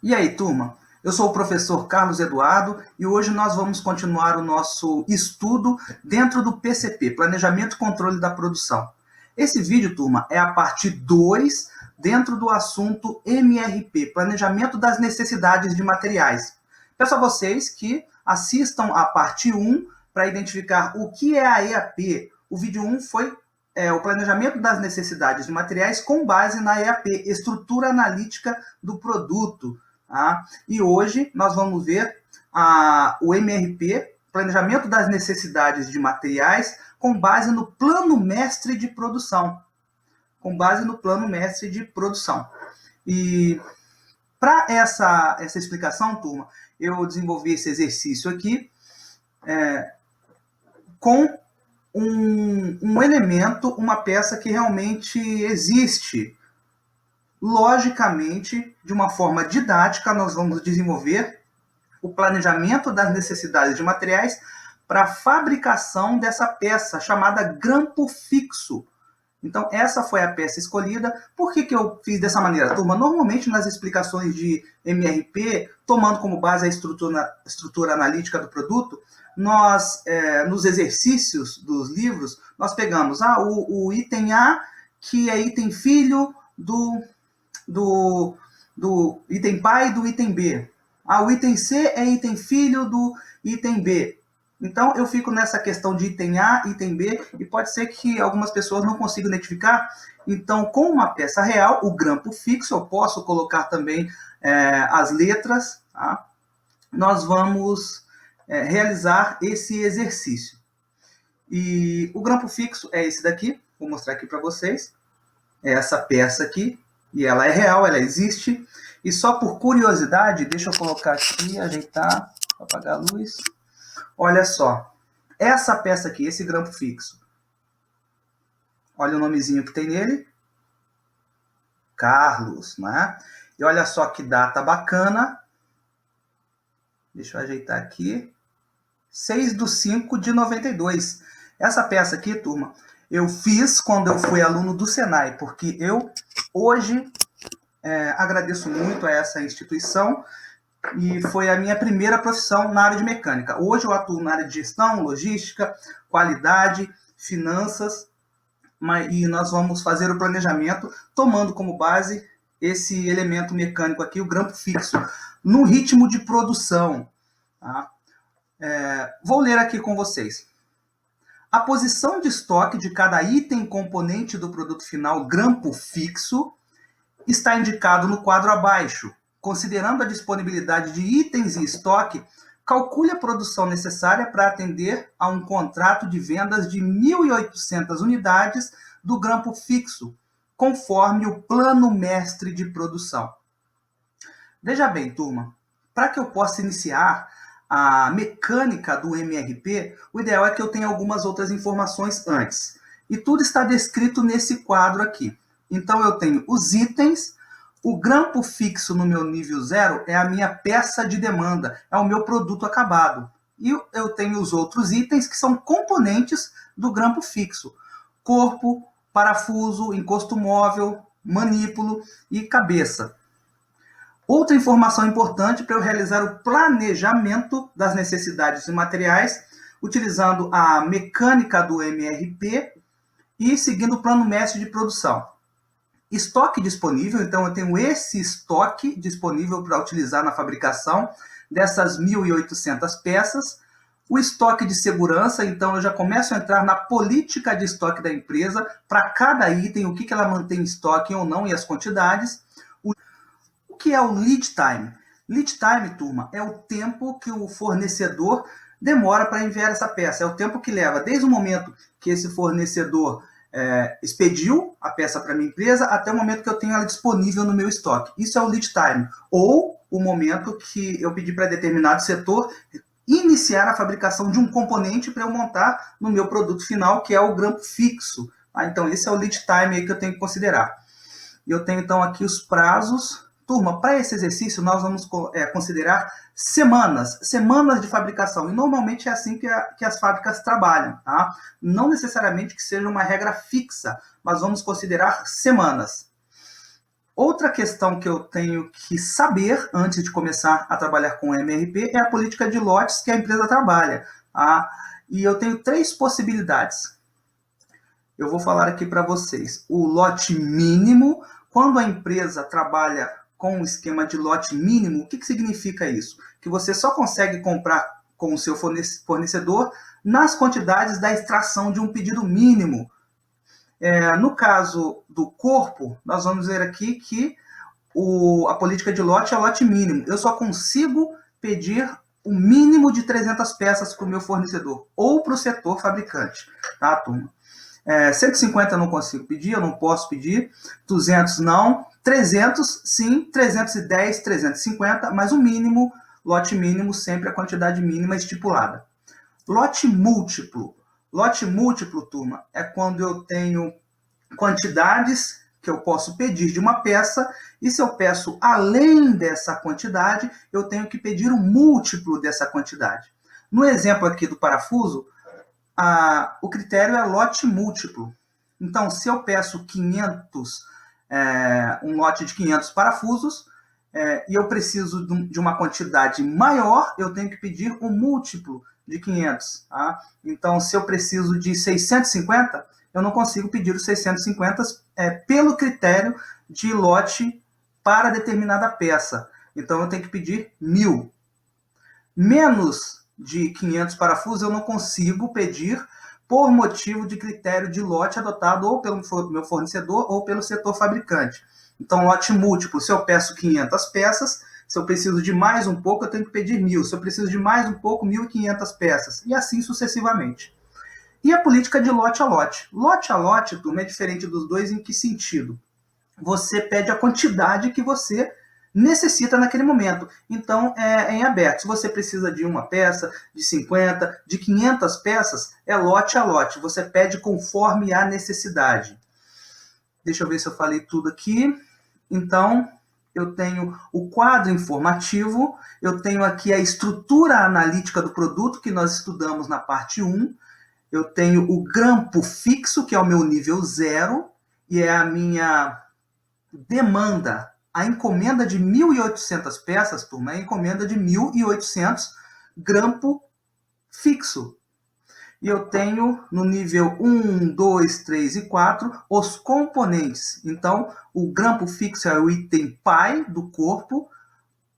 E aí, turma? Eu sou o professor Carlos Eduardo e hoje nós vamos continuar o nosso estudo dentro do PCP, Planejamento e Controle da Produção. Esse vídeo, turma, é a parte 2 dentro do assunto MRP, Planejamento das Necessidades de Materiais. Peço a vocês que assistam a parte 1 para identificar o que é a EAP. O vídeo 1 foi o planejamento das necessidades de materiais com base na EAP, Estrutura Analítica do Produto. Tá? E hoje nós vamos ver o MRP, Planejamento das Necessidades de Materiais, com base no Plano Mestre de Produção. Com base no Plano Mestre de Produção. E para essa explicação, turma, eu desenvolvi esse exercício aqui com um elemento, uma peça que realmente existe. Logicamente, de uma forma didática, nós vamos desenvolver o planejamento das necessidades de materiais para a fabricação dessa peça, chamada grampo fixo. Então, essa foi a peça escolhida. Por que eu fiz dessa maneira, turma? Normalmente, nas explicações de MRP, tomando como base a estrutura analítica do produto, nós, nos exercícios dos livros, nós pegamos o item A, que é item filho do item pai do item B. O item C é item filho do item B. Então, eu fico nessa questão de item A, item B, e pode ser que algumas pessoas não consigam identificar. Então, com uma peça real, o grampo fixo, eu posso colocar também as letras, tá? Nós vamos realizar esse exercício. E o grampo fixo é esse daqui, vou mostrar aqui para vocês. É essa peça aqui, e ela é real, ela existe. E só por curiosidade, deixa eu colocar aqui, ajeitar, apagar a luz. Olha só, essa peça aqui, esse grampo fixo, olha o nomezinho que tem nele, Carlos, né? E olha só que data bacana, deixa eu ajeitar aqui, 6/5/92. Essa peça aqui, turma, eu fiz quando eu fui aluno do Senai, porque eu hoje agradeço muito a essa instituição, e foi a minha primeira profissão na área de mecânica. Hoje eu atuo na área de gestão, logística, qualidade, finanças, e nós vamos fazer o planejamento tomando como base esse elemento mecânico aqui, o grampo fixo, no ritmo de produção. Tá? Vou ler aqui com vocês. A posição de estoque de cada item componente do produto final grampo fixo está indicado no quadro abaixo. Considerando a disponibilidade de itens em estoque, calcule a produção necessária para atender a um contrato de vendas de 1.800 unidades do grampo fixo, conforme o plano mestre de produção. Veja bem, turma, para que eu possa iniciar a mecânica do MRP, o ideal é que eu tenha algumas outras informações antes. E tudo está descrito nesse quadro aqui. Então, eu tenho os itens. O grampo fixo no meu nível 0 é a minha peça de demanda, é o meu produto acabado. E eu tenho os outros itens que são componentes do grampo fixo. Corpo, parafuso, encosto móvel, manípulo e cabeça. Outra informação importante para eu realizar o planejamento das necessidades de materiais, utilizando a mecânica do MRP e seguindo o plano mestre de produção. Estoque disponível, então eu tenho esse estoque disponível para utilizar na fabricação dessas 1.800 peças. O estoque de segurança, então eu já começo a entrar na política de estoque da empresa, para cada item, o que ela mantém em estoque ou não e as quantidades. O que é o lead time? Lead time, turma, é o tempo que o fornecedor demora para enviar essa peça. É o tempo que leva desde o momento que esse fornecedor expediu a peça para a minha empresa até o momento que eu tenho ela disponível no meu estoque. Isso é o lead time, ou o momento que eu pedi para determinado setor iniciar a fabricação de um componente para eu montar no meu produto final, que é o grampo fixo. Então, esse é o lead time aí que eu tenho que considerar. E eu tenho, então, aqui os prazos. Turma, para esse exercício, nós vamos considerar semanas de fabricação. E normalmente é assim que as fábricas trabalham, tá? Não necessariamente que seja uma regra fixa, mas vamos considerar semanas. Outra questão que eu tenho que saber antes de começar a trabalhar com MRP é a política de lotes que a empresa trabalha. Tá? E eu tenho 3 possibilidades. Eu vou falar aqui para vocês. O lote mínimo, quando a empresa trabalha com o esquema de lote mínimo, o que significa isso? Que você só consegue comprar com o seu fornecedor nas quantidades da extração de um pedido mínimo. No caso do corpo, nós vamos ver aqui que a política de lote é lote mínimo. Eu só consigo pedir o mínimo de 300 peças para o meu fornecedor ou para o setor fabricante, tá, turma? 150 eu não consigo pedir, eu não posso pedir, 200 não, 300 sim, 310, 350, mas o mínimo, lote mínimo, sempre a quantidade mínima estipulada. Lote múltiplo. Lote múltiplo, turma, é quando eu tenho quantidades que eu posso pedir de uma peça, e se eu peço além dessa quantidade, eu tenho que pedir um múltiplo dessa quantidade. No exemplo aqui do parafuso, o critério é lote múltiplo. Então, se eu peço 500, um lote de 500 parafusos, e eu preciso de uma quantidade maior, eu tenho que pedir um múltiplo de 500. Tá? Então, se eu preciso de 650, eu não consigo pedir os 650 pelo critério de lote para determinada peça. Então, eu tenho que pedir 1000. Menos de 500 parafusos eu não consigo pedir por motivo de critério de lote adotado ou pelo meu fornecedor ou pelo setor fabricante. Então, lote múltiplo, se eu peço 500 peças, se eu preciso de mais um pouco, eu tenho que pedir 1000. Se eu preciso de mais um pouco, 1.500 peças. E assim sucessivamente. E a política de lote a lote. Lote a lote, turma, é diferente dos dois em que sentido? Você pede a quantidade que você necessita naquele momento. Então, é em aberto. Se você precisa de uma peça, de 50, de 500 peças, é lote a lote. Você pede conforme a necessidade. Deixa eu ver se eu falei tudo aqui. Então, eu tenho o quadro informativo, eu tenho aqui a estrutura analítica do produto, que nós estudamos na parte 1. Eu tenho o grampo fixo, que é o meu nível 0, e é a minha demanda. A encomenda de 1.800 peças, turma, é a encomenda de 1.800 grampo fixo. E eu tenho no nível 1, 2, 3 e 4 os componentes. Então, o grampo fixo é o item pai do corpo,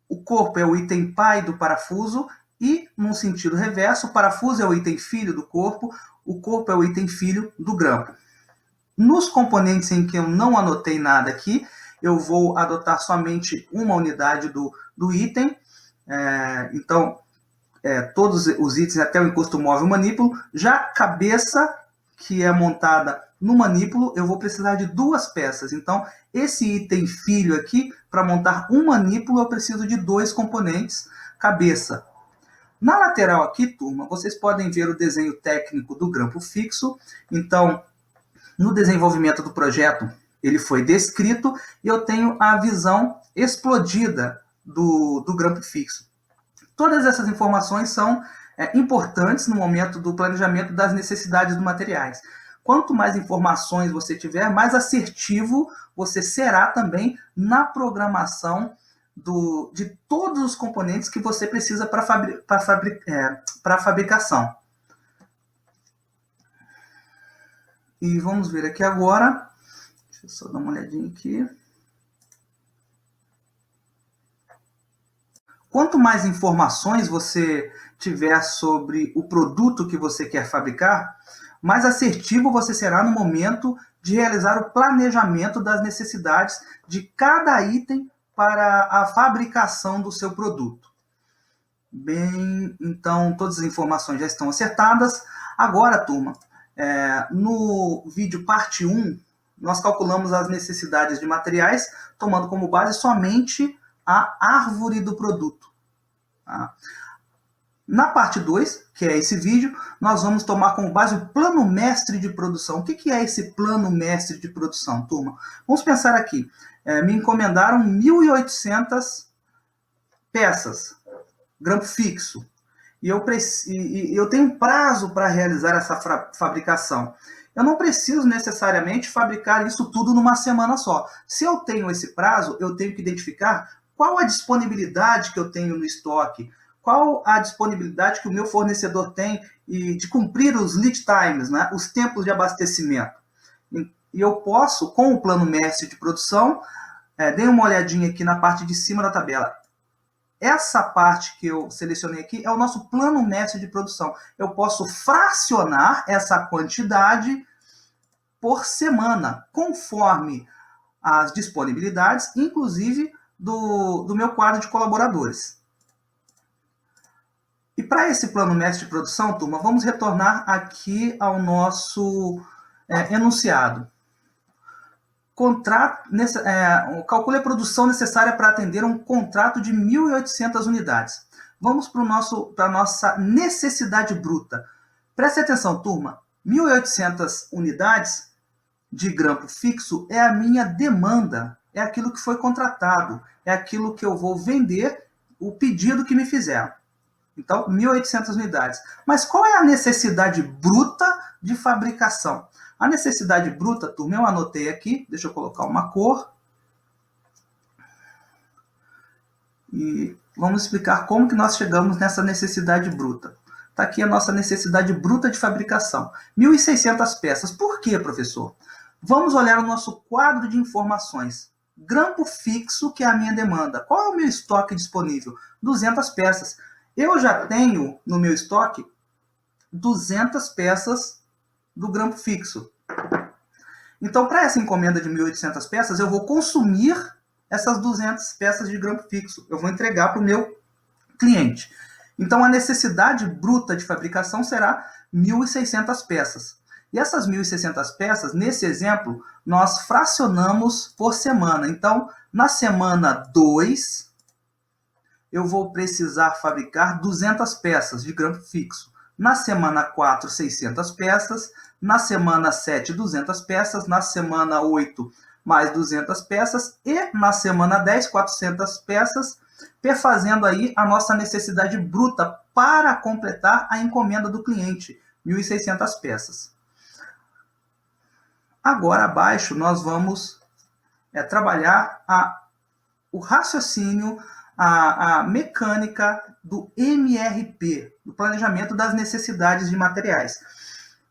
o corpo é o item pai do parafuso, e, num sentido reverso, o parafuso é o item filho do corpo, o corpo é o item filho do grampo. Nos componentes em que eu não anotei nada aqui, eu vou adotar somente uma unidade do item. Então, todos os itens, até o encosto móvel manípulo. Já a cabeça, que é montada no manípulo, eu vou precisar de 2 peças. Então, esse item filho aqui, para montar um manípulo, eu preciso de 2 componentes, cabeça. Na lateral aqui, turma, vocês podem ver o desenho técnico do grampo fixo. Então, no desenvolvimento do projeto, ele foi descrito e eu tenho a visão explodida do grampo fixo. Todas essas informações são importantes no momento do planejamento das necessidades dos materiais. Quanto mais informações você tiver, mais assertivo você será também na programação de todos os componentes que você precisa para a fabricação. E vamos ver aqui agora. Deixa eu só dar uma olhadinha aqui. Quanto mais informações você tiver sobre o produto que você quer fabricar, mais assertivo você será no momento de realizar o planejamento das necessidades de cada item para a fabricação do seu produto. Bem, então todas as informações já estão acertadas. Agora, turma, no vídeo parte 1, nós calculamos as necessidades de materiais, tomando como base somente a árvore do produto. Tá? Na parte 2, que é esse vídeo, nós vamos tomar como base o plano mestre de produção. O que é esse plano mestre de produção, turma? Vamos pensar aqui. Me encomendaram 1.800 peças, grampo fixo, e eu tenho um prazo para realizar essa fabricação. eu não preciso necessariamente fabricar isso tudo numa semana só. Se eu tenho esse prazo, eu tenho que identificar qual a disponibilidade que eu tenho no estoque, qual a disponibilidade que o meu fornecedor tem e de cumprir os lead times, né, os tempos de abastecimento. E eu posso, com o plano mestre de produção, dê uma olhadinha aqui na parte de cima da tabela. Essa parte que eu selecionei aqui é o nosso plano mestre de produção. Eu posso fracionar essa quantidade por semana, conforme as disponibilidades, inclusive do meu quadro de colaboradores. E para esse plano mestre de produção, turma, vamos retornar aqui ao nosso enunciado. Calcule a produção necessária para atender um contrato de 1.800 unidades. Vamos para a nossa necessidade bruta. Preste atenção, turma. 1.800 unidades de grampo fixo é a minha demanda. É aquilo que foi contratado. É aquilo que eu vou vender, o pedido que me fizeram. Então, 1.800 unidades. Mas qual é a necessidade bruta de fabricação? A necessidade bruta, turma, eu anotei aqui. Deixa eu colocar uma cor. E vamos explicar como que nós chegamos nessa necessidade bruta. Está aqui a nossa necessidade bruta de fabricação. 1.600 peças. Por quê, professor? Vamos olhar o nosso quadro de informações. Grampo fixo, que é a minha demanda. Qual é o meu estoque disponível? 200 peças. Eu já tenho no meu estoque 200 peças do grampo fixo. Então, para essa encomenda de 1.800 peças, eu vou consumir essas 200 peças de grampo fixo. Eu vou entregar para o meu cliente. Então, a necessidade bruta de fabricação será 1.600 peças. E essas 1.600 peças, nesse exemplo, nós fracionamos por semana. Então, na semana 2, eu vou precisar fabricar 200 peças de grampo fixo. Na semana 4, 600 peças. Na semana 7, 200 peças. Na semana 8, mais 200 peças. E na semana 10, 400 peças, perfazendo aí a nossa necessidade bruta para completar a encomenda do cliente, 1.600 peças. Agora, abaixo, nós vamos trabalhar o raciocínio, a mecânica do MRP, do planejamento das necessidades de materiais.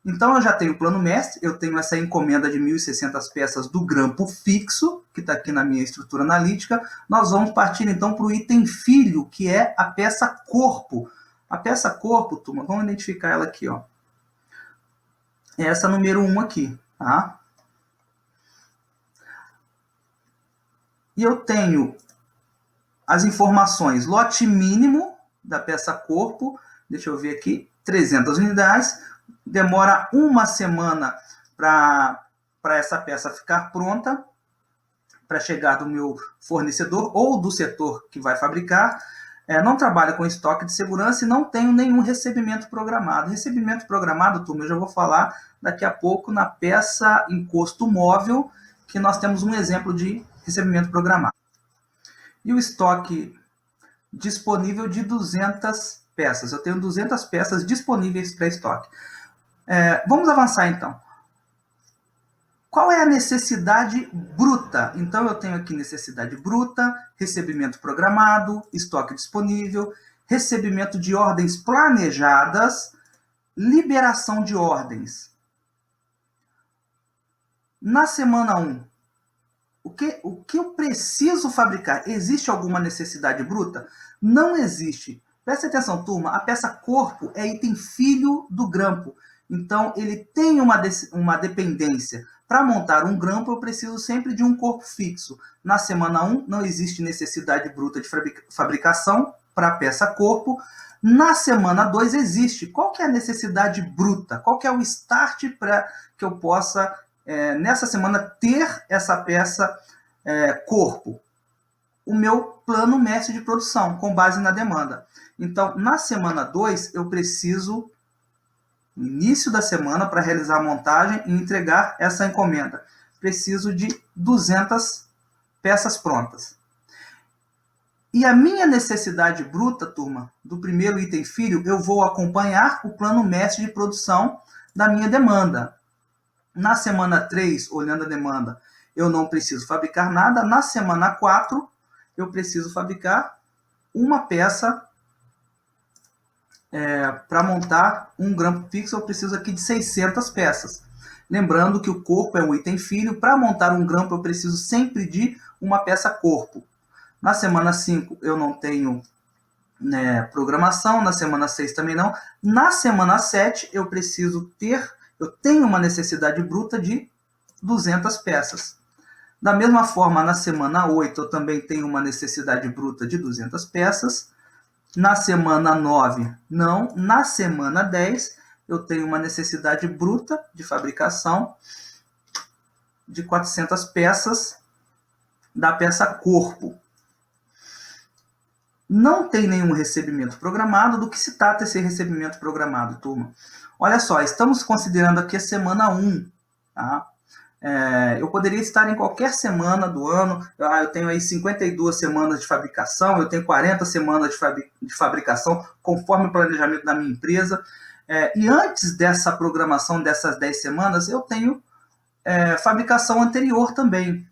Então, eu já tenho o plano mestre, eu tenho essa encomenda de 1.600 peças do grampo fixo, que está aqui na minha estrutura analítica. Nós vamos partir, então, para o item filho, que é a peça corpo. A peça corpo, turma, vamos identificar ela aqui, ó. É essa número 1 aqui, tá? E eu tenho as informações, lote mínimo da peça corpo, deixa eu ver aqui, 300 unidades, demora uma semana para essa peça ficar pronta, para chegar do meu fornecedor ou do setor que vai fabricar. Não trabalho com estoque de segurança e não tenho nenhum recebimento programado. Recebimento programado, turma, eu já vou falar daqui a pouco na peça encosto móvel, que nós temos um exemplo de recebimento programado. E o estoque disponível de 200 peças. Eu tenho 200 peças disponíveis para estoque. Vamos avançar, então. Qual é a necessidade bruta? Então, eu tenho aqui necessidade bruta, recebimento programado, estoque disponível, recebimento de ordens planejadas, liberação de ordens. Na semana 1, o que eu preciso fabricar? Existe alguma necessidade bruta? Não existe. Preste atenção, turma. A peça corpo é item filho do grampo. Então, ele tem uma dependência. Para montar um grampo, eu preciso sempre de um corpo fixo. Na semana 1, não existe necessidade bruta de fabricação para a peça corpo. Na semana 2, existe. Qual que é a necessidade bruta? Qual que é o start para que eu possa, nessa semana, ter essa peça corpo? O meu plano mestre de produção, com base na demanda. Então, na semana 2, eu preciso, no início da semana, para realizar a montagem e entregar essa encomenda, preciso de 200 peças prontas. E a minha necessidade bruta, turma, do primeiro item filho, eu vou acompanhar o plano mestre de produção da minha demanda. Na semana 3, olhando a demanda, eu não preciso fabricar nada. Na semana 4, eu preciso fabricar uma peça para montar um grampo fixo. Eu preciso aqui de 600 peças. Lembrando que o corpo é um item filho. Para montar um grampo, eu preciso sempre de uma peça corpo. Na semana 5, eu não tenho programação. Na semana 6 também não. Na semana 7, eu tenho uma necessidade bruta de 200 peças. Da mesma forma, na semana 8, eu também tenho uma necessidade bruta de 200 peças. Na semana 9, não. Na semana 10, eu tenho uma necessidade bruta de fabricação de 400 peças da peça corpo. Não tem nenhum recebimento programado. Do que se trata esse recebimento programado, turma? Olha só, estamos considerando aqui a semana 1, tá? Eu poderia estar em qualquer semana do ano. Eu tenho aí 52 semanas de fabricação, eu tenho 40 semanas de fabricação, conforme o planejamento da minha empresa. E antes dessa programação dessas 10 semanas, eu tenho fabricação anterior também.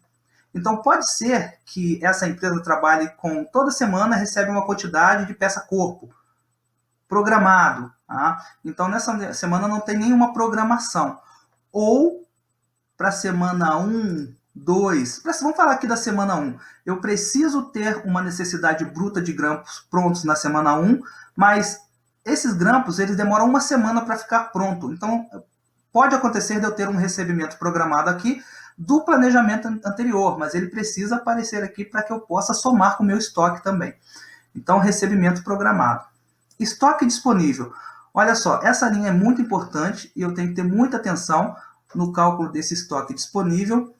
Então, pode ser que essa empresa trabalhe com, toda semana recebe uma quantidade de peça-corpo programado. Tá? Então, nessa semana não tem nenhuma programação. Ou, para a semana 1, 2, vamos falar aqui da semana 1. Eu preciso ter uma necessidade bruta de grampos prontos na semana 1, mas esses grampos eles demoram uma semana para ficar pronto. Então, pode acontecer de eu ter um recebimento programado aqui do planejamento anterior, mas ele precisa aparecer aqui para que eu possa somar com o meu estoque também. Então, recebimento programado. Estoque disponível. Olha só, essa linha é muito importante e eu tenho que ter muita atenção no cálculo desse estoque disponível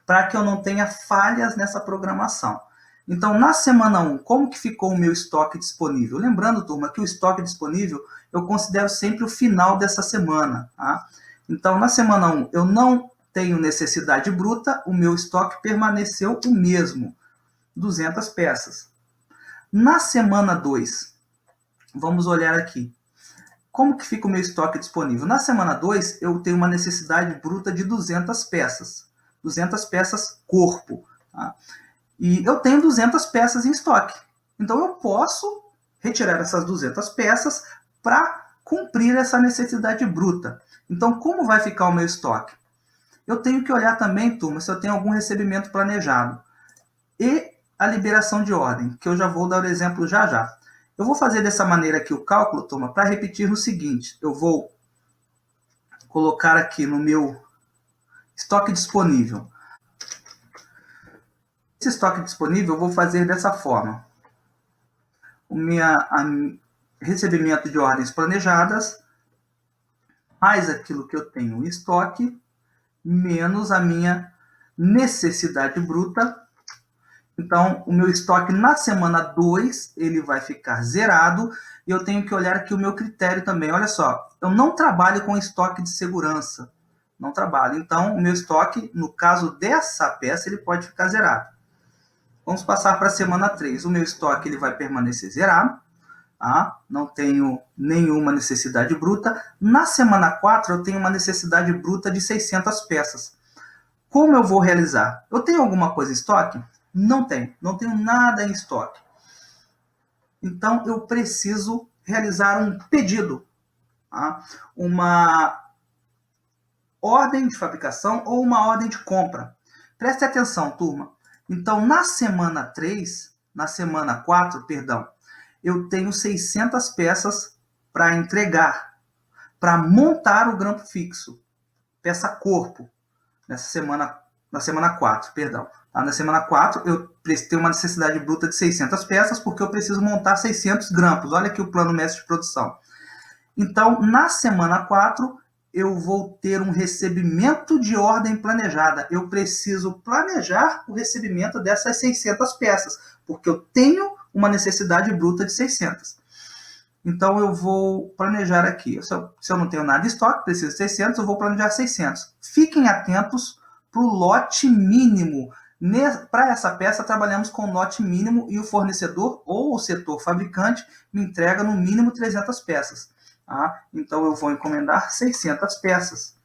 para que eu não tenha falhas nessa programação. Então, na semana 1, como que ficou o meu estoque disponível? Lembrando, turma, que o estoque disponível eu considero sempre o final dessa semana. Tá? Então, na semana 1, eu não tenho necessidade bruta, o meu estoque permaneceu o mesmo, 200 peças. Na semana 2, vamos olhar aqui. Como que fica o meu estoque disponível? Na semana 2, eu tenho uma necessidade bruta de 200 peças. 200 peças corpo. Tá? E eu tenho 200 peças em estoque. Então, eu posso retirar essas 200 peças para cumprir essa necessidade bruta. Então, como vai ficar o meu estoque? Eu tenho que olhar também, turma, se eu tenho algum recebimento planejado. E a liberação de ordem, que eu já vou dar o exemplo já já. Eu vou fazer dessa maneira aqui o cálculo, turma, para repetir o seguinte. Eu vou colocar aqui no meu estoque disponível. Esse estoque disponível eu vou fazer dessa forma. O recebimento de ordens planejadas, mais aquilo que eu tenho em estoque, menos a minha necessidade bruta. Então, o meu estoque na semana 2, ele vai ficar zerado. E eu tenho que olhar aqui o meu critério também. Olha só, eu não trabalho com estoque de segurança. Não trabalho. Então, o meu estoque, no caso dessa peça, ele pode ficar zerado. Vamos passar para a semana 3. O meu estoque ele vai permanecer zerado. Tá? Não tenho nenhuma necessidade bruta. Na semana 4, eu tenho uma necessidade bruta de 600 peças. Como eu vou realizar? Eu tenho alguma coisa em estoque? Não tenho nada em estoque. Então, eu preciso realizar um pedido, tá? Uma ordem de fabricação ou uma ordem de compra. Preste atenção, turma. Então, na semana 4, eu tenho 600 peças para entregar, para montar o grampo fixo, peça corpo, na semana 4, Na semana 4, eu tenho uma necessidade bruta de 600 peças, porque eu preciso montar 600 grampos. Olha aqui o plano mestre de produção. Então, na semana 4, eu vou ter um recebimento de ordem planejada. Eu preciso planejar o recebimento dessas 600 peças, porque eu tenho uma necessidade bruta de 600. Então, eu vou planejar aqui. Se eu não tenho nada em estoque, preciso de 600, eu vou planejar 600. Fiquem atentos para o lote mínimo. Para essa peça, trabalhamos com lote mínimo e o fornecedor ou o setor fabricante me entrega no mínimo 300 peças. Tá? Então, eu vou encomendar 600 peças.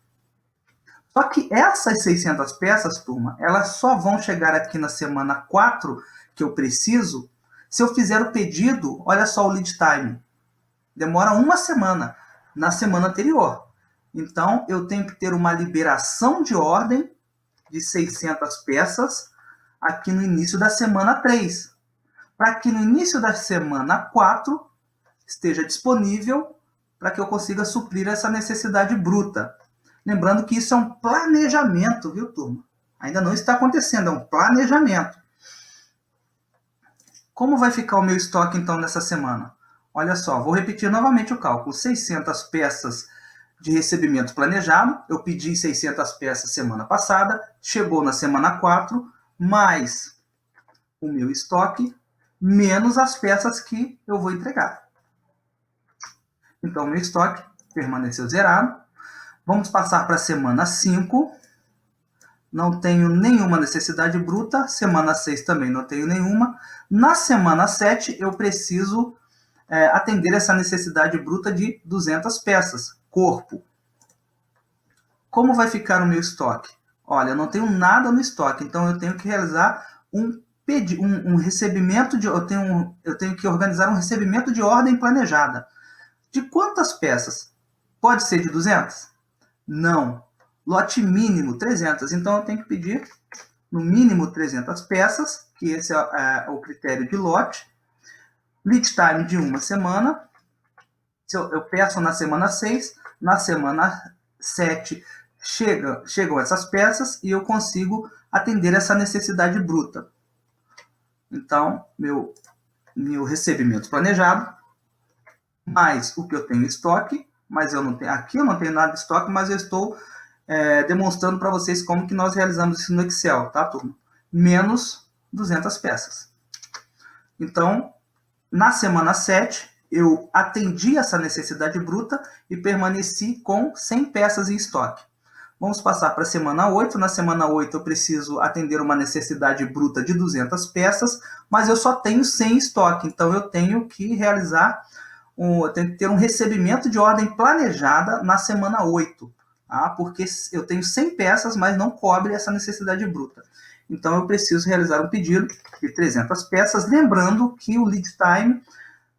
Só que essas 600 peças, turma, elas só vão chegar aqui na semana 4, que eu preciso, se eu fizer o pedido, olha só o lead time, demora uma semana, na semana anterior. Então, eu tenho que ter uma liberação de ordem de 600 peças aqui no início da semana 3, para que no início da semana 4 esteja disponível para que eu consiga suprir essa necessidade bruta. Lembrando que isso é um planejamento, viu, turma? Ainda não está acontecendo, é um planejamento. Como vai ficar o meu estoque, então, nessa semana? Olha só, vou repetir novamente o cálculo. 600 peças de recebimento planejado. Eu pedi 600 peças semana passada, chegou na semana 4, mais o meu estoque, menos as peças que eu vou entregar. Então, o meu estoque permaneceu zerado. Vamos passar para a semana 5. Não tenho nenhuma necessidade bruta. Semana 6 também não tenho nenhuma. Na semana 7, eu preciso atender essa necessidade bruta de 200 peças, corpo. Como vai ficar o meu estoque? Olha, eu não tenho nada no estoque, então eu tenho que realizar um recebimento de... Eu tenho que organizar um recebimento de ordem planejada. De quantas peças? Pode ser de 200? Não. Lote mínimo, 300. Então, eu tenho que pedir, no mínimo, 300 peças, que esse é o critério de lote. Lead time de uma semana. Eu peço na semana 6, na semana 7 chegam essas peças e eu consigo atender essa necessidade bruta. Então, meu recebimento planejado, mais o que eu tenho em estoque, mas aqui eu não tenho nada de estoque, mas eu estou demonstrando para vocês como que nós realizamos isso no Excel, tá, turma? Menos 200 peças. Então, na semana 7, eu atendi essa necessidade bruta e permaneci com 100 peças em estoque. Vamos passar para a semana 8. Na semana 8, eu preciso atender uma necessidade bruta de 200 peças, mas eu só tenho 100 em estoque, então eu tenho que realizar eu tenho que ter um recebimento de ordem planejada na semana 8, tá? Porque eu tenho 100 peças, mas não cobre essa necessidade bruta. Então, eu preciso realizar um pedido de 300 peças, lembrando que o lead time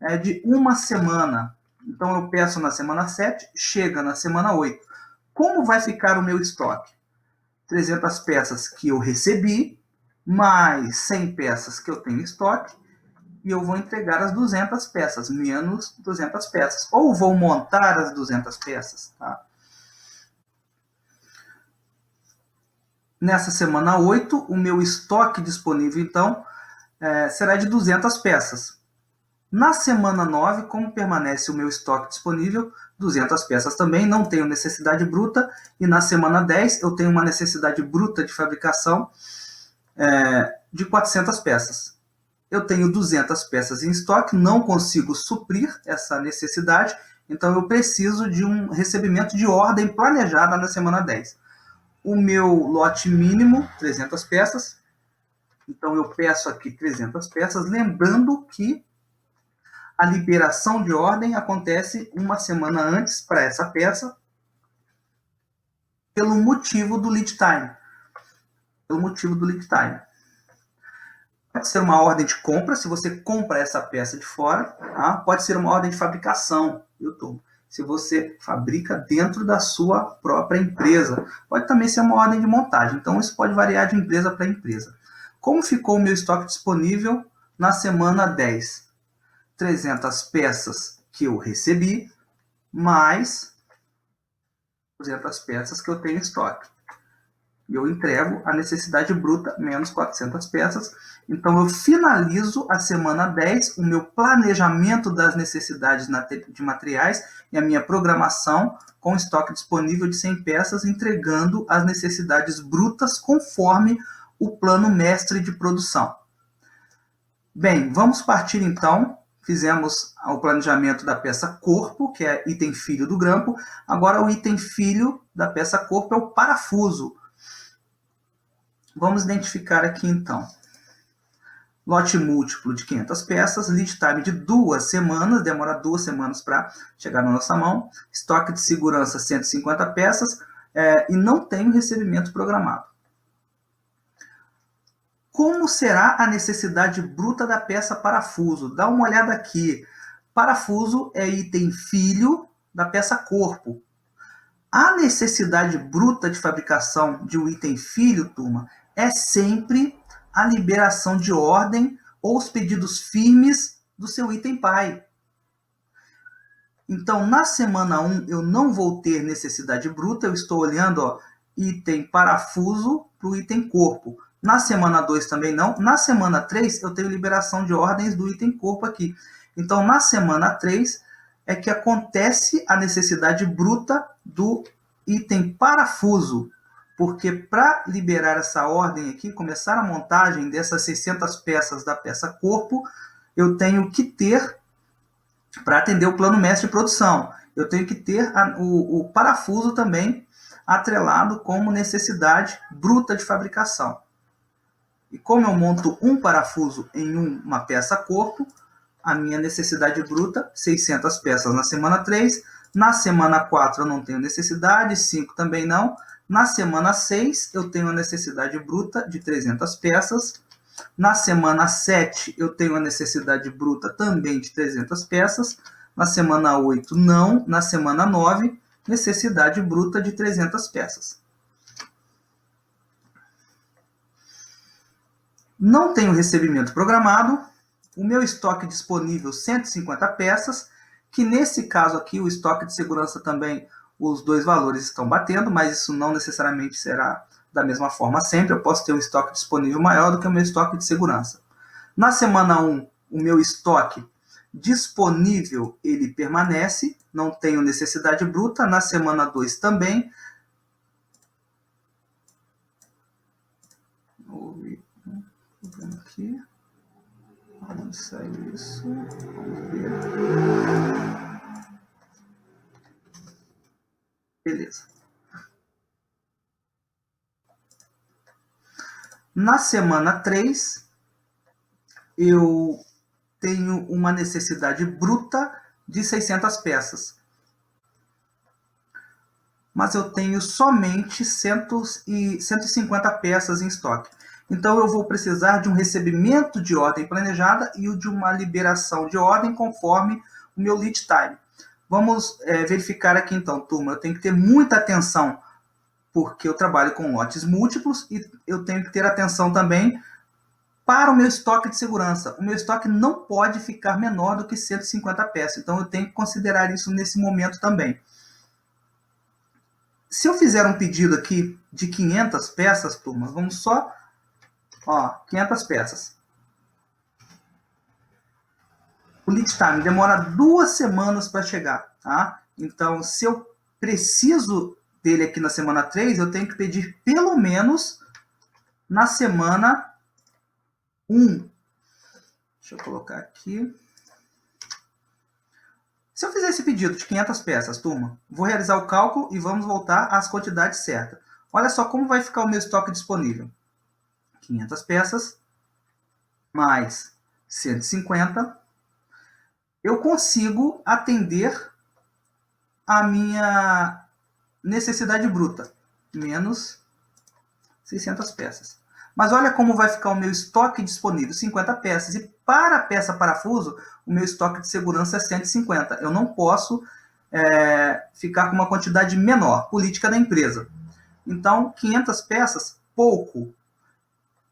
é de uma semana. Então, eu peço na semana 7, chega na semana 8. Como vai ficar o meu estoque? 300 peças que eu recebi, mais 100 peças que eu tenho em estoque, e eu vou entregar as 200 peças, menos 200 peças. Ou vou montar as 200 peças, tá? Nessa semana 8, o meu estoque disponível, então, será de 200 peças. Na semana 9, como permanece o meu estoque disponível, 200 peças também, não tenho necessidade bruta. E na semana 10, eu tenho uma necessidade bruta de fabricação de 400 peças. Eu tenho 200 peças em estoque, não consigo suprir essa necessidade, então eu preciso de um recebimento de ordem planejada na semana 10. O meu lote mínimo, 300 peças, então eu peço aqui 300 peças, lembrando que a liberação de ordem acontece uma semana antes para essa peça, pelo motivo do lead time. Pode ser uma ordem de compra, se você compra essa peça de fora, tá? Pode ser uma ordem de fabricação, se você fabrica dentro da sua própria empresa. Pode também ser uma ordem de montagem, então isso pode variar de empresa para empresa. Como ficou o meu estoque disponível na semana 10? 300 peças que eu recebi, mais 200 peças que eu tenho em estoque. Eu entrego a necessidade bruta menos 400 peças. Então, eu finalizo a semana 10, o meu planejamento das necessidades de materiais e a minha programação com estoque disponível de 100 peças, entregando as necessidades brutas conforme o plano mestre de produção. Bem, vamos partir então. Fizemos o planejamento da peça corpo, que é item filho do grampo. Agora, o item filho da peça corpo é o parafuso. Vamos identificar aqui, então. Lote múltiplo de 500 peças, lead time de 2 semanas, demora 2 semanas para chegar na nossa mão. Estoque de segurança, 150 peças. e não tenho recebimento programado. Como será a necessidade bruta da peça parafuso? Dá uma olhada aqui. Parafuso é item filho da peça corpo. A necessidade bruta de fabricação de um item filho, turma, é sempre a liberação de ordem ou os pedidos firmes do seu item pai. Então, na semana 1, eu não vou ter necessidade bruta, eu estou olhando item parafuso para o item corpo. Na semana 2 também não. Na semana 3, eu tenho liberação de ordens do item corpo aqui. Então, na semana 3, é que acontece a necessidade bruta do item parafuso. Porque para liberar essa ordem aqui, começar a montagem dessas 600 peças da peça corpo, eu tenho que ter, para atender o plano mestre de produção, eu tenho que ter o parafuso também atrelado como necessidade bruta de fabricação. E como eu monto um parafuso em uma peça corpo, a minha necessidade bruta, 600 peças na semana 3. Na semana 4 eu não tenho necessidade, 5 também não. Na semana 6 eu tenho a necessidade bruta de 300 peças. Na semana 7 eu tenho a necessidade bruta também de 300 peças. Na semana 8 não. Na semana 9, necessidade bruta de 300 peças. Não tenho recebimento programado, o meu estoque disponível 150 peças, que nesse caso aqui o estoque de segurança também, os dois valores estão batendo, mas isso não necessariamente será da mesma forma sempre, eu posso ter um estoque disponível maior do que o meu estoque de segurança. Na semana 1, o meu estoque disponível, ele permanece, não tenho necessidade bruta, na semana 2 também. Aqui. Onde saiu isso? Vamos ver. Beleza. Na semana 3, eu tenho uma necessidade bruta de 600 peças. Mas eu tenho somente 150 peças em estoque. Então, eu vou precisar de um recebimento de ordem planejada e de uma liberação de ordem conforme o meu lead time. Vamos verificar aqui então, turma. Eu tenho que ter muita atenção, porque eu trabalho com lotes múltiplos e eu tenho que ter atenção também para o meu estoque de segurança. O meu estoque não pode ficar menor do que 150 peças. Então, eu tenho que considerar isso nesse momento também. Se eu fizer um pedido aqui de 500 peças, turma, vamos só... 500 peças. O lead time demora 2 semanas para chegar, tá? Então, se eu preciso dele aqui na semana 3, eu tenho que pedir pelo menos na semana 1. Deixa eu colocar aqui. Se eu fizer esse pedido de 500 peças, turma, vou realizar o cálculo e vamos voltar às quantidades certas. Olha só como vai ficar o meu estoque disponível. 500 peças, mais 150, eu consigo atender a minha necessidade bruta, menos 600 peças. Mas olha como vai ficar o meu estoque disponível, 50 peças. E para a peça parafuso, o meu estoque de segurança é 150. Eu não posso ficar com uma quantidade menor, política da empresa. Então, 500 peças, pouco.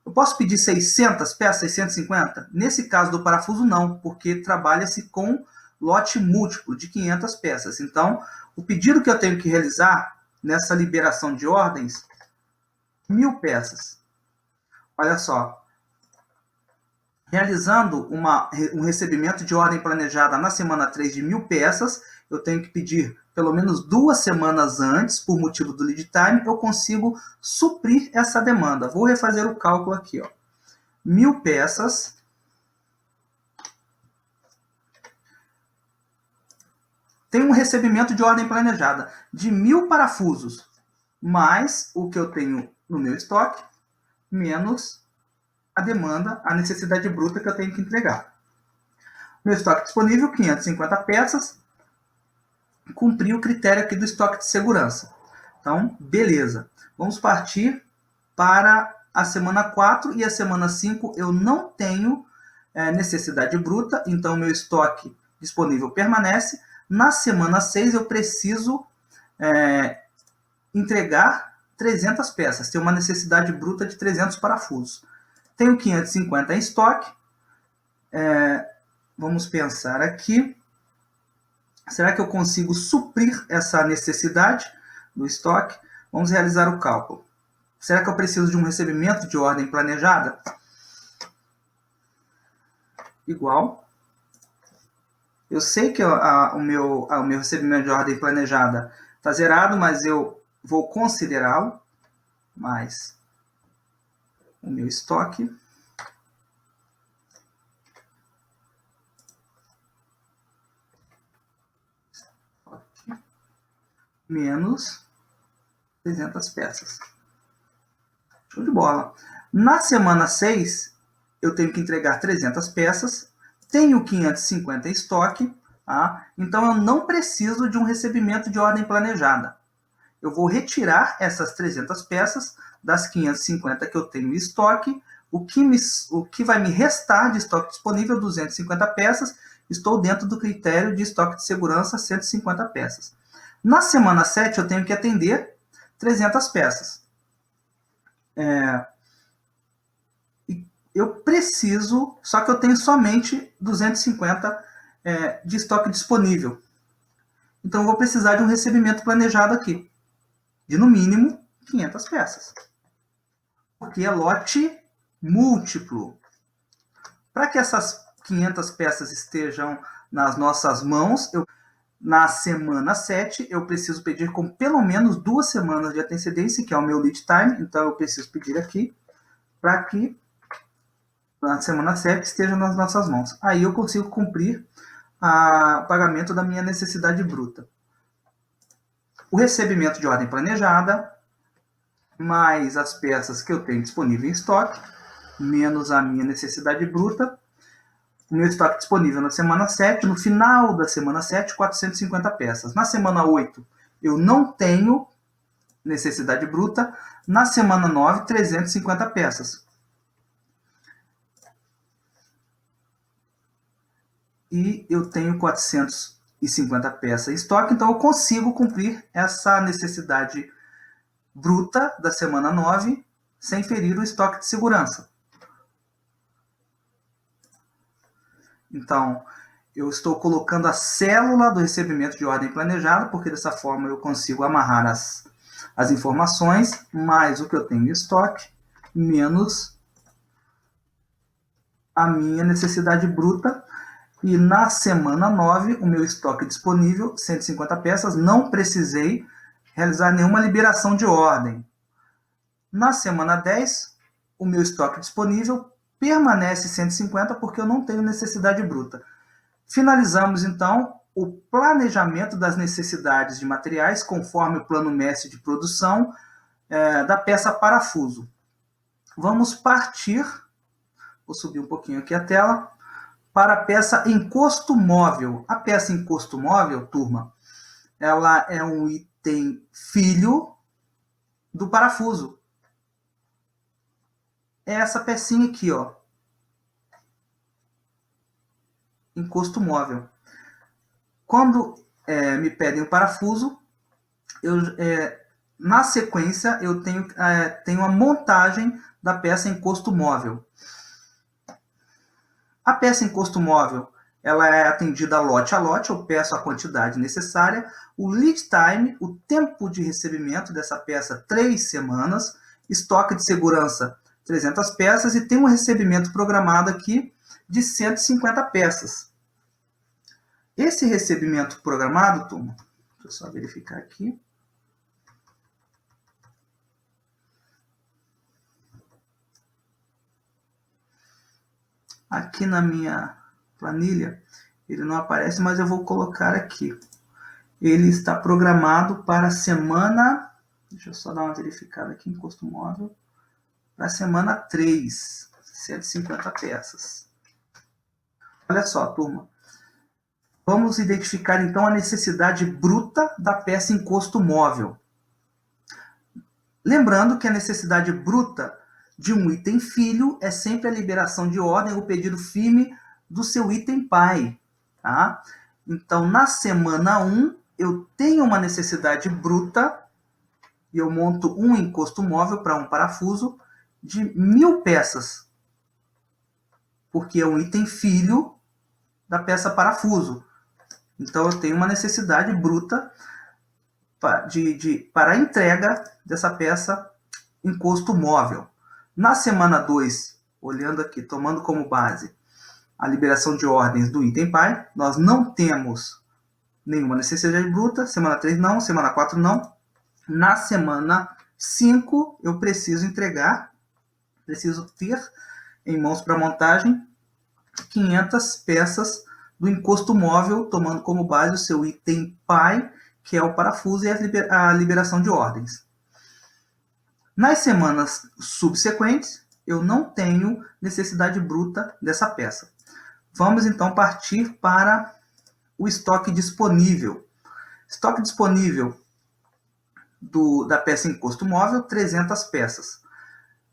Eu posso pedir 600 peças, 650? Nesse caso do parafuso, não, porque trabalha-se com lote múltiplo de 500 peças. Então, o pedido que eu tenho que realizar nessa liberação de ordens, 1000 peças. Olha só, realizando um recebimento de ordem planejada na semana 3 de 1000 peças, eu tenho que pedir pelo menos 2 semanas antes, por motivo do lead time, eu consigo suprir essa demanda. Vou refazer o cálculo aqui. 1000 peças tem um recebimento de ordem planejada de 1000 parafusos, mais o que eu tenho no meu estoque, menos a demanda, a necessidade bruta que eu tenho que entregar. Meu estoque disponível, 550 peças, cumprir o critério aqui do estoque de segurança. Então, beleza. Vamos partir para a semana 4 e a semana 5 eu não tenho necessidade bruta, então meu estoque disponível permanece. Na semana 6 eu preciso entregar 300 peças, ter uma necessidade bruta de 300 parafusos. Tenho 550 em estoque. Vamos pensar aqui. Será que eu consigo suprir essa necessidade do estoque? Vamos realizar o cálculo. Será que eu preciso de um recebimento de ordem planejada? Igual. Eu sei que o meu recebimento de ordem planejada está zerado, mas eu vou considerá-lo, mais o meu estoque. Menos 300 peças. Show de bola. Na semana 6, eu tenho que entregar 300 peças, tenho 550 em estoque, tá? Então eu não preciso de um recebimento de ordem planejada. Eu vou retirar essas 300 peças das 550 que eu tenho em estoque, o que vai me restar de estoque disponível, 250 peças, estou dentro do critério de estoque de segurança, 150 peças. Na semana 7, eu tenho que atender 300 peças. Eu preciso, só que eu tenho somente 250 de estoque disponível. Então, eu vou precisar de um recebimento planejado aqui, de no mínimo 500 peças. Porque é lote múltiplo. Para que essas 500 peças estejam nas nossas mãos, na semana 7, eu preciso pedir com pelo menos 2 semanas de antecedência, que é o meu lead time. Então, eu preciso pedir aqui para que na semana 7 esteja nas nossas mãos. Aí eu consigo cumprir o pagamento da minha necessidade bruta. O recebimento de ordem planejada, mais as peças que eu tenho disponível em estoque, menos a minha necessidade bruta. O meu estoque disponível na semana 7, no final da semana 7, 450 peças. Na semana 8, eu não tenho necessidade bruta. Na semana 9, 350 peças. E eu tenho 450 peças em estoque, então eu consigo cumprir essa necessidade bruta da semana 9 sem ferir o estoque de segurança. Então, eu estou colocando a célula do recebimento de ordem planejada, porque dessa forma eu consigo amarrar as informações, mais o que eu tenho em estoque, menos a minha necessidade bruta. E na semana 9, o meu estoque disponível, 150 peças, não precisei realizar nenhuma liberação de ordem. Na semana 10, o meu estoque disponível permanece 150 porque eu não tenho necessidade bruta. Finalizamos, então, o planejamento das necessidades de materiais conforme o plano mestre de produção da peça parafuso. Vamos partir, vou subir um pouquinho aqui a tela, para a peça encosto móvel. A peça encosto móvel, turma, ela é um item filho do parafuso. É essa pecinha aqui, ó. Encosto móvel. Quando me pedem o parafuso, na sequência eu tenho a montagem da peça encosto móvel. A peça encosto móvel, ela é atendida lote a lote, eu peço a quantidade necessária. O lead time, o tempo de recebimento dessa peça, 3 semanas. Estoque de segurança, 300 peças. E tem um recebimento programado aqui de 150 peças. Esse recebimento programado, turma, deixa eu só verificar aqui. Aqui na minha planilha, ele não aparece, mas eu vou colocar aqui. Ele está programado para a semana, deixa eu só dar uma verificada aqui, encosto móvel, para a semana 3, 150 peças. Olha só, turma. Vamos identificar, então, a necessidade bruta da peça encosto móvel. Lembrando que a necessidade bruta de um item filho é sempre a liberação de ordem ou pedido firme do seu item pai. Tá? Então, na semana 1, eu tenho uma necessidade bruta e eu monto um encosto móvel para um parafuso de 1.000 peças, porque é um item filho da peça parafuso. Então, eu tenho uma necessidade bruta para a entrega dessa peça encosto móvel. Na semana 2, olhando aqui, tomando como base a liberação de ordens do item pai, nós não temos nenhuma necessidade bruta. Semana 3 não, semana 4 não. Na semana 5, eu preciso entregar, preciso ter em mãos para montagem 500 peças do encosto móvel, tomando como base o seu item pai, que é o parafuso e a liberação de ordens. Nas semanas subsequentes, eu não tenho necessidade bruta dessa peça. Vamos então partir para o estoque disponível. Estoque disponível da peça encosto móvel, 300 peças.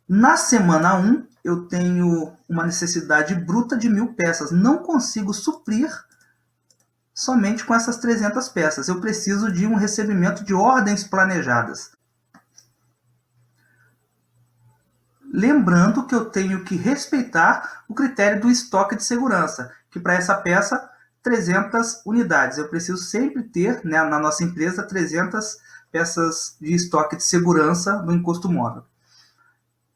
Na semana 1, eu tenho uma necessidade bruta de 1.000 peças. Não consigo suprir somente com essas 300 peças. Eu preciso de um recebimento de ordens planejadas. Lembrando que eu tenho que respeitar o critério do estoque de segurança, que para essa peça, 300 unidades. Eu preciso sempre ter, né, na nossa empresa, 300 peças de estoque de segurança do encosto móvel.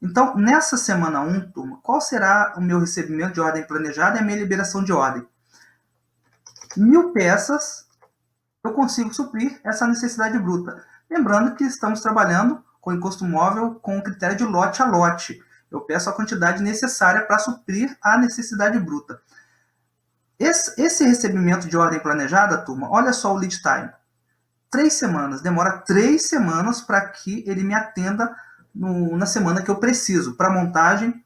Então, nessa semana 1, turma, qual será o meu recebimento de ordem planejada e a minha liberação de ordem? 1.000 peças, eu consigo suprir essa necessidade bruta. Lembrando que estamos trabalhando com encosto móvel com o critério de lote a lote. Eu peço a quantidade necessária para suprir a necessidade bruta. Esse recebimento de ordem planejada, turma, olha só o lead time. 3 semanas. Demora 3 semanas para que ele me atenda na semana que eu preciso, para a montagem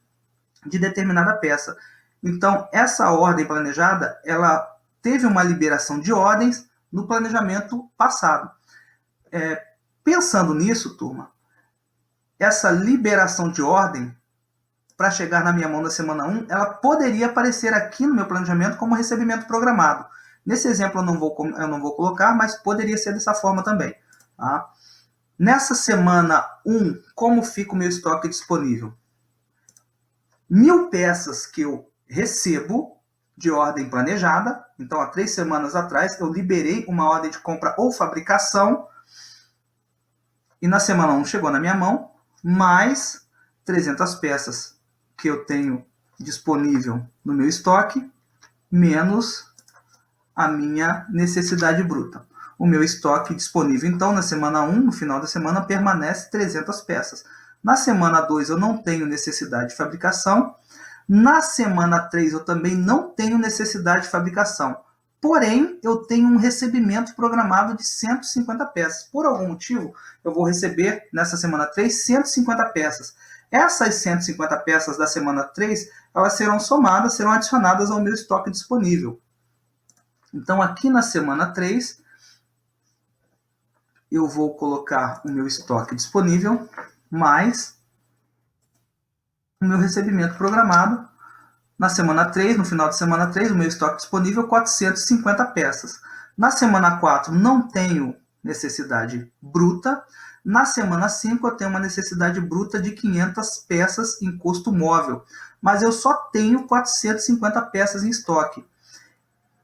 de determinada peça. Então, essa ordem planejada, ela teve uma liberação de ordens no planejamento passado. Pensando nisso, turma, essa liberação de ordem, para chegar na minha mão na semana 1, ela poderia aparecer aqui no meu planejamento como recebimento programado. Nesse exemplo eu não vou colocar, mas poderia ser dessa forma também. Tá? Nessa semana 1, como fica o meu estoque disponível? 1.000 peças que eu recebo de ordem planejada. Então, há 3 semanas atrás, eu liberei uma ordem de compra ou fabricação. E na semana 1 chegou na minha mão, mais 300 peças que eu tenho disponível no meu estoque, menos a minha necessidade bruta. O meu estoque disponível, então, na semana 1, no final da semana, permanece 300 peças. Na semana 2, eu não tenho necessidade de fabricação. Na semana 3, eu também não tenho necessidade de fabricação. Porém, eu tenho um recebimento programado de 150 peças. Por algum motivo, eu vou receber, nessa semana 3, 150 peças. Essas 150 peças da semana 3, elas serão somadas, serão adicionadas ao meu estoque disponível. Então, aqui na semana 3, eu vou colocar o meu estoque disponível, mais o meu recebimento programado. Na semana 3, no final de semana 3, o meu estoque disponível, 450 peças. Na semana 4, não tenho necessidade bruta. Na semana 5, eu tenho uma necessidade bruta de 500 peças em custo móvel. Mas eu só tenho 450 peças em estoque.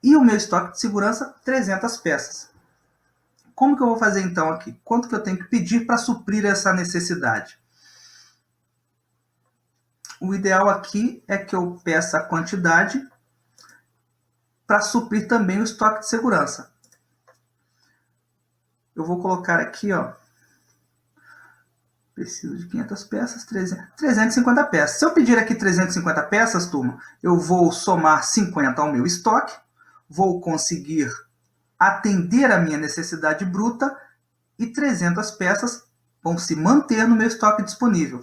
E o meu estoque de segurança, 300 peças. Como que eu vou fazer então aqui? Quanto que eu tenho que pedir para suprir essa necessidade? O ideal aqui é que eu peça a quantidade para suprir também o estoque de segurança. Eu vou colocar aqui, ó, preciso de 500 peças, 350 peças. Se eu pedir aqui 350 peças, turma, eu vou somar 50 ao meu estoque, vou conseguir atender a minha necessidade bruta e 300 peças vão se manter no meu estoque disponível.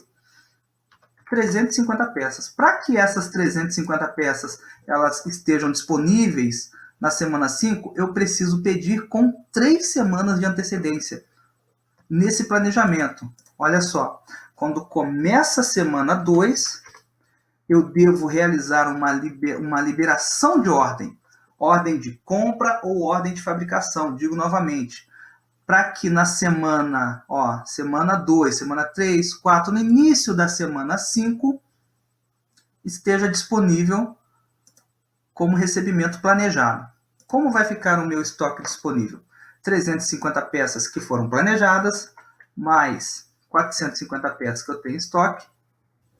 350 peças. Para que essas 350 peças elas estejam disponíveis na semana 5, eu preciso pedir com 3 semanas de antecedência. nesse planejamento. Olha só, quando começa a semana 2, eu devo realizar uma liberação de ordem de compra ou ordem de fabricação, digo novamente, para que na semana 2, semana 3, 4, no início da semana 5, esteja disponível como recebimento planejado. Como vai ficar o meu estoque disponível? 350 peças que foram planejadas, mais 450 peças que eu tenho em estoque,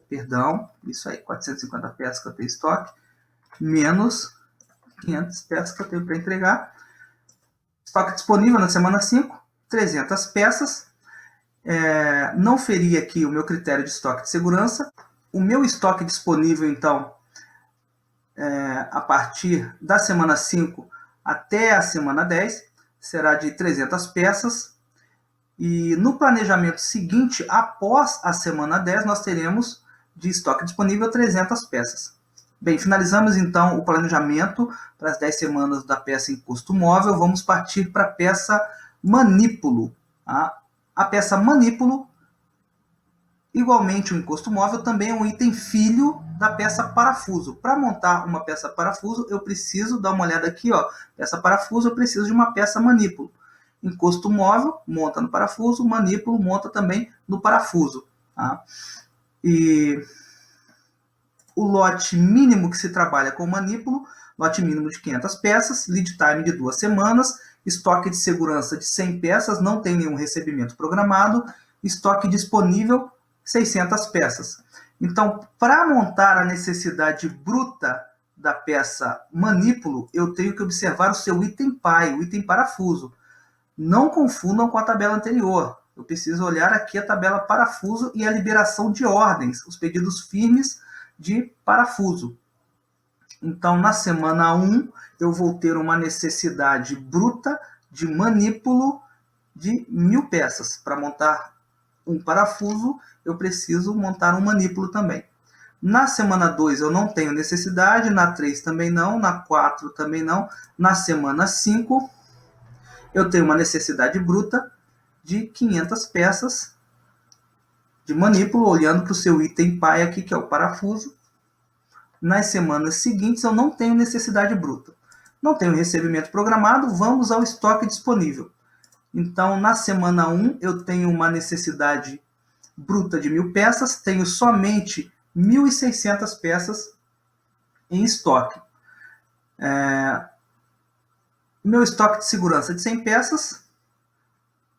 450 peças que eu tenho em estoque, menos 500 peças que eu tenho para entregar. Estoque disponível na semana 5, 300 peças. Não feri aqui o meu critério de estoque de segurança. O meu estoque disponível, então, a partir da semana 5 até a semana 10, será de 300 peças. E no planejamento seguinte, após a semana 10, nós teremos de estoque disponível 300 peças. Bem, finalizamos então o planejamento para as 10 semanas da peça em custo móvel. Vamos partir para a peça manípulo. Tá? A peça manípulo, igualmente o encosto móvel, também é um item filho da peça parafuso. Para montar uma peça parafuso, eu preciso, dar uma olhada aqui, peça parafuso, eu preciso de uma peça manípulo. Encosto móvel, monta no parafuso, manípulo, monta também no parafuso. Tá? E o lote mínimo que se trabalha com manípulo, lote mínimo de 500 peças, lead time de 2 semanas, estoque de segurança de 100 peças, não tem nenhum recebimento programado, estoque disponível 600 peças. Então, para montar a necessidade bruta da peça manípulo, eu tenho que observar o seu item PAI, o item parafuso. Não confundam com a tabela anterior. Eu preciso olhar aqui a tabela parafuso e a liberação de ordens, os pedidos firmes de parafuso. Então, na semana 1, eu vou ter uma necessidade bruta de manípulo de 1000 peças. Para montar um parafuso, eu preciso montar um manípulo também. Na semana 2 eu não tenho necessidade, na 3 também não, na 4 também não. Na semana 5 eu tenho uma necessidade bruta de 500 peças de manípulo, olhando para o seu item PAI aqui, que é o parafuso. Nas semanas seguintes eu não tenho necessidade bruta. Não tenho recebimento programado, vamos ao estoque disponível. Então, na semana 1, eu tenho uma necessidade bruta de 1000 peças, tenho somente 1.600 peças em estoque. Meu estoque de segurança de 100 peças,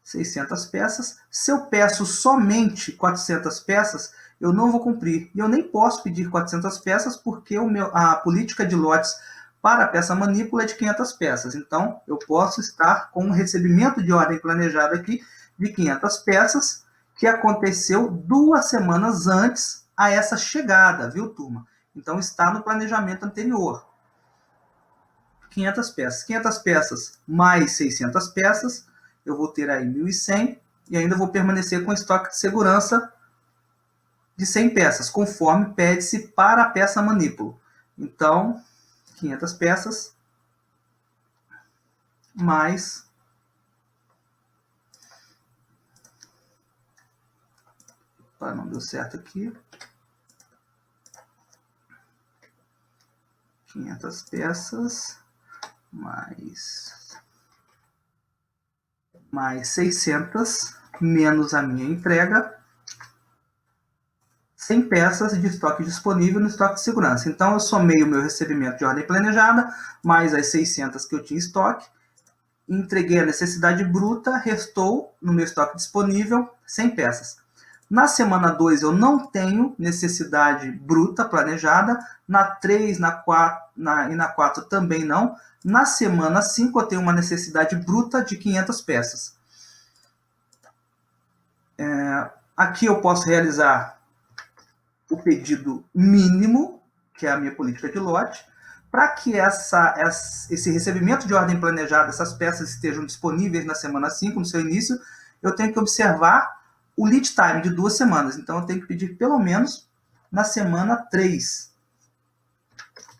600 peças. Se eu peço somente 400 peças, eu não vou cumprir. E eu nem posso pedir 400 peças porque a política de lotes para a peça manípula é de 500 peças. Então, eu posso estar com um recebimento de ordem planejada aqui de 500 peças, que aconteceu 2 semanas antes a essa chegada, viu, turma? Então, está no planejamento anterior. 500 peças. 500 peças mais 600 peças, eu vou ter aí 1.100 e ainda vou permanecer com estoque de segurança de 100 peças, conforme pede-se para a peça manípulo. Então, 500 peças mais não deu certo aqui. 500 peças mais 600 menos a minha entrega, 100 peças de estoque disponível no estoque de segurança. Então, eu somei o meu recebimento de ordem planejada, mais as 600 que eu tinha em estoque, entreguei a necessidade bruta, restou no meu estoque disponível 100 peças. Na semana 2, eu não tenho necessidade bruta planejada, na 3, na 4 e na 4 também não. Na semana 5, eu tenho uma necessidade bruta de 500 peças. Aqui eu posso realizar o pedido mínimo, que é a minha política de lote, para que esse recebimento de ordem planejada, essas peças estejam disponíveis na semana 5, no seu início, eu tenho que observar o lead time de 2 semanas. Então, eu tenho que pedir pelo menos na semana 3,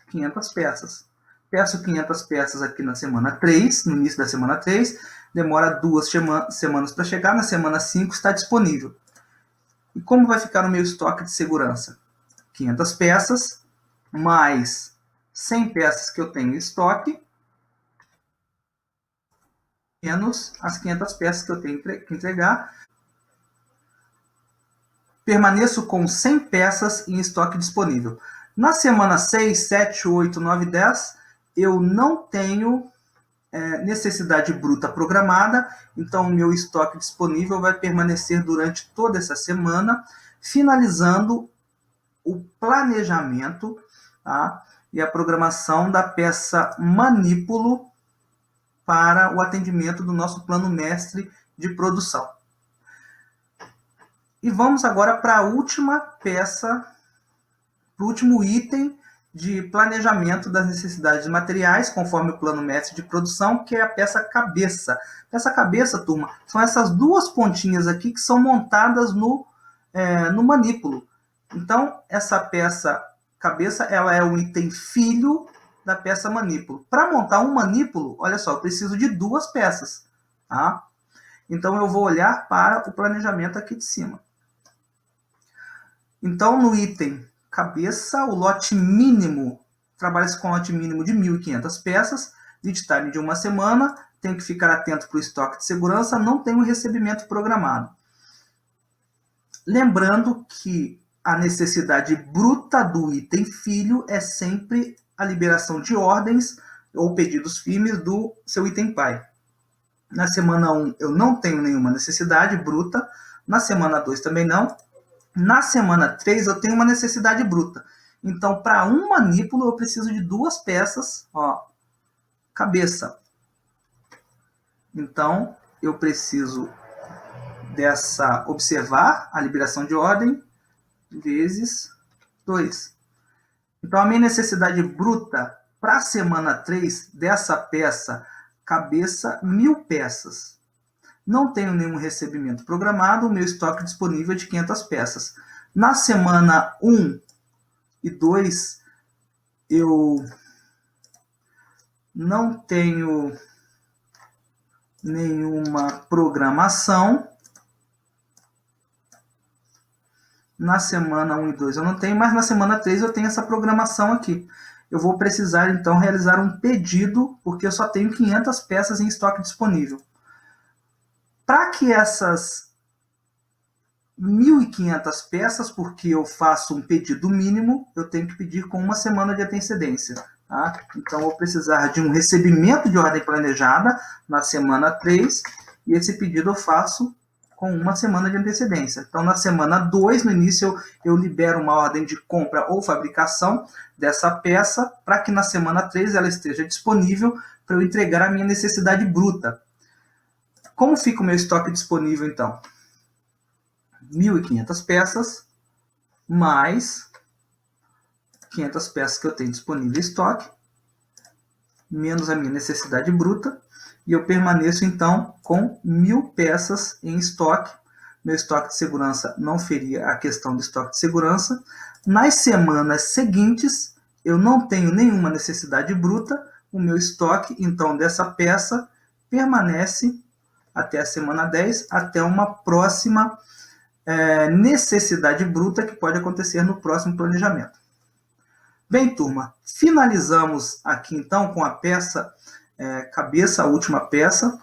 500 peças. Peço 500 peças aqui na semana 3, no início da semana 3, demora 2 semanas para chegar, na semana 5 está disponível. E como vai ficar o meu estoque de segurança? 500 peças, mais 100 peças que eu tenho em estoque, menos as 500 peças que eu tenho que entregar. Permaneço com 100 peças em estoque disponível. Na semana 6, 7, 8, 9, 10, eu não tenho necessidade bruta programada, então o meu estoque disponível vai permanecer durante toda essa semana, finalizando o planejamento, tá? E a programação da peça manípulo para o atendimento do nosso plano mestre de produção. E vamos agora para a última peça, para o último item de planejamento das necessidades materiais, conforme o plano mestre de produção, que é a peça cabeça. Peça cabeça, turma, são essas duas pontinhas aqui que são montadas no manípulo. Então, essa peça cabeça, ela é o item filho da peça manípulo. Para montar um manípulo, olha só, eu preciso de duas peças, tá? Então, eu vou olhar para o planejamento aqui de cima. Então, no item cabeça, o lote mínimo, trabalha-se com lote mínimo de 1.500 peças, lead time de uma semana, tem que ficar atento para o estoque de segurança, não tem um recebimento programado. Lembrando que a necessidade bruta do item filho é sempre a liberação de ordens ou pedidos firmes do seu item pai. Na semana 1 eu não tenho nenhuma necessidade bruta, na semana 2 também não, na semana 3 eu tenho uma necessidade bruta. Então, para um manípulo eu preciso de duas peças, ó, cabeça. Então, eu preciso observar a liberação de ordem vezes 2. Então, a minha necessidade bruta para a semana 3 dessa peça cabeça, 1.000 peças. Não tenho nenhum recebimento programado, o meu estoque disponível é de 500 peças. Na semana 1 e 2, eu não tenho nenhuma programação. Na semana 1 e 2 eu não tenho, mas na semana 3 eu tenho essa programação aqui. Eu vou precisar, então, realizar um pedido, porque eu só tenho 500 peças em estoque disponível. Para que essas 1.500 peças, porque eu faço um pedido mínimo, eu tenho que pedir com uma semana de antecedência. Tá? Então, eu vou precisar de um recebimento de ordem planejada na semana 3, e esse pedido eu faço com uma semana de antecedência. Então, na semana 2, no início, eu libero uma ordem de compra ou fabricação dessa peça, para que na semana 3 ela esteja disponível para eu entregar a minha necessidade bruta. Como fica o meu estoque disponível, então? 1.500 peças, mais 500 peças que eu tenho disponível em estoque, menos a minha necessidade bruta, e eu permaneço, então, com 1.000 peças em estoque. Meu estoque de segurança não feria a questão do estoque de segurança. Nas semanas seguintes, eu não tenho nenhuma necessidade bruta, o meu estoque, então, dessa peça permanece até a semana 10, até uma próxima necessidade bruta que pode acontecer no próximo planejamento. Bem, turma, finalizamos aqui então com a peça cabeça, a última peça,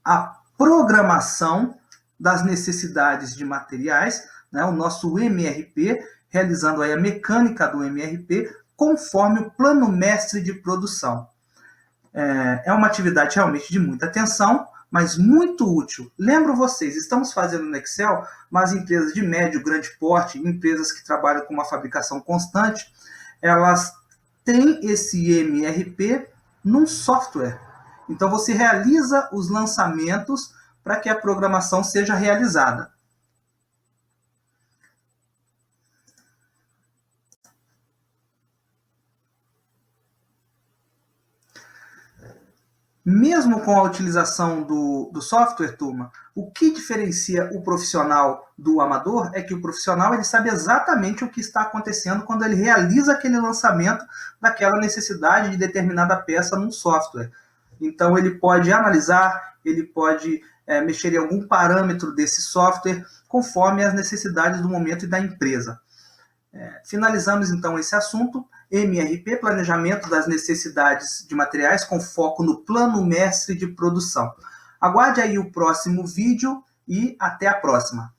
a programação das necessidades de materiais, né, o nosso MRP, realizando aí a mecânica do MRP conforme o plano mestre de produção. É uma atividade realmente de muita atenção, mas muito útil. Lembro vocês, estamos fazendo no Excel, mas empresas de médio, grande porte, empresas que trabalham com uma fabricação constante, elas têm esse MRP num software. Então, você realiza os lançamentos para que a programação seja realizada. Mesmo com a utilização do software, turma, o que diferencia o profissional do amador é que o profissional ele sabe exatamente o que está acontecendo quando ele realiza aquele lançamento daquela necessidade de determinada peça num software. Então, ele pode analisar, ele pode mexer em algum parâmetro desse software conforme as necessidades do momento e da empresa. Finalizamos, então, esse assunto. MRP, Planejamento das Necessidades de Materiais com foco no Plano Mestre de Produção. Aguarde aí o próximo vídeo e até a próxima.